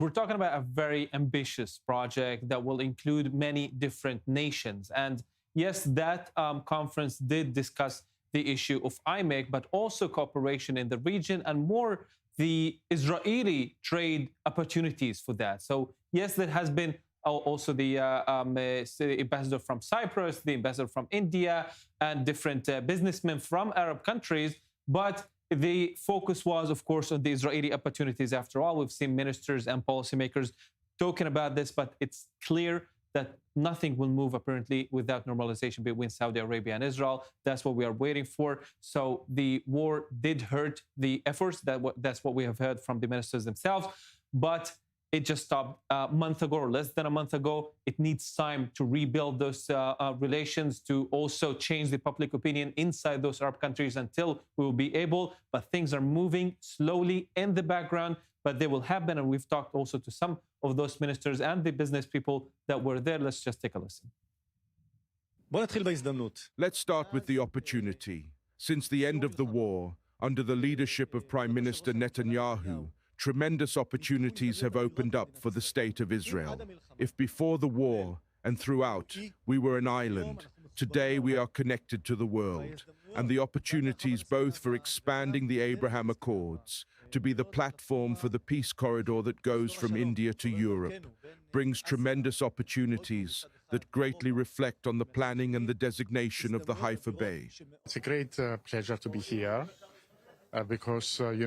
We're talking about a very ambitious project that will include many different nations. And yes, that conference did discuss the issue of IMEC, but also cooperation in the region and more the Israeli trade opportunities for that. So yes, there has been also the ambassador from Cyprus, the ambassador from India, and different businessmen from Arab countries. But the focus was, of course, on the Israeli opportunities. After all, we've seen ministers and policymakers talking about this, but it's clear that nothing will move, apparently, without normalization between Saudi Arabia and Israel. That's what we are waiting for. So the war did hurt the efforts. That's what we have heard from the ministers themselves. But it just stopped a month ago or less than a month ago. It needs time to rebuild those relations, to also change the public opinion inside those Arab countries until we will be able. But things are moving slowly in the background, but they will happen. And we've talked also to some of those ministers and the business people that were there. Let's just take a listen. Let's start with the opportunity. Since the end of the war, under the leadership of Prime Minister Netanyahu, tremendous opportunities have opened up for the state of Israel. If before the war and throughout we were an island, today we are connected to the world. And the opportunities both for expanding the Abraham Accords, to be the platform for the peace corridor that goes from India to Europe, brings tremendous opportunities that greatly reflect on the planning and the designation of the Haifa Bay. It's a great pleasure to be here. Because, we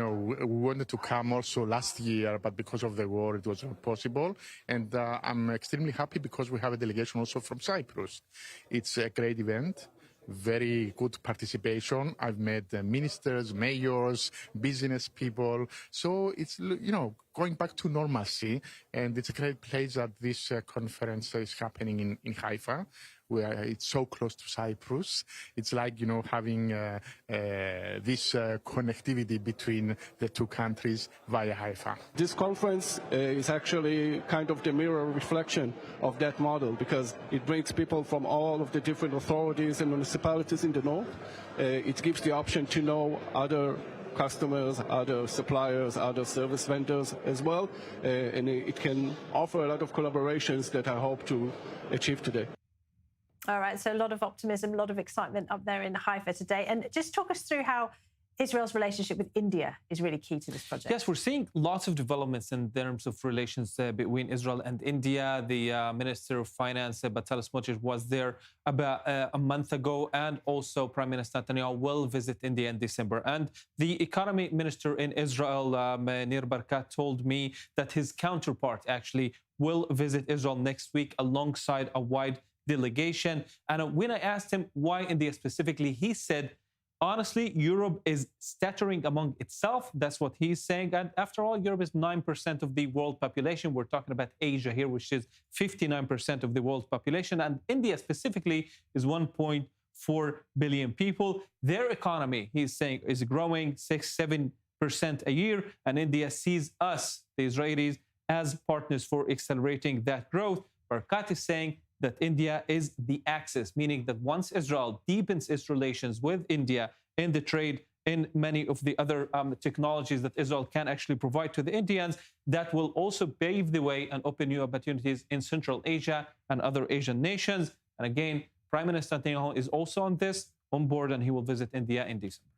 wanted to come also last year, but because of the war, it was not possible. And I'm extremely happy because we have a delegation also from Cyprus. It's a great event, very good participation. I've met ministers, mayors, business people. So it's, going back to normalcy. And it's a great place that this conference is happening in Haifa, where it's so close to Cyprus. It's like, having this connectivity between the two countries via Haifa. This conference is actually kind of the mirror reflection of that model, because it brings people from all of the different authorities and municipalities in the north. It gives the option to know other customers, other suppliers, other service vendors as well. And it can offer a lot of collaborations that I hope to achieve today. All right, so a lot of optimism, a lot of excitement up there in Haifa today. And just talk us through how Israel's relationship with India is really key to this project. Yes, we're seeing lots of developments in terms of relations between Israel and India. The Minister of Finance, Balig Sladeen, was there about a month ago, and also Prime Minister Netanyahu will visit India in December. And the Economy Minister in Israel, Nir Barkat, told me that his counterpart actually will visit Israel next week alongside a wide delegation. And when I asked him why India specifically, he said, honestly, Europe is stuttering among itself. That's what he's saying. And after all, Europe is 9% of the world population. We're talking about Asia here, which is 59% of the world population. And India specifically is 1.4 billion people. Their economy, he's saying, is growing 6-7% a year. And India sees us, the Israelis, as partners for accelerating that growth. Barkat is saying that India is the axis, meaning that once Israel deepens its relations with India in the trade, in many of the other technologies that Israel can actually provide to the Indians, that will also pave the way and open new opportunities in Central Asia and other Asian nations. And again, Prime Minister Netanyahu is also on board, and he will visit India in December.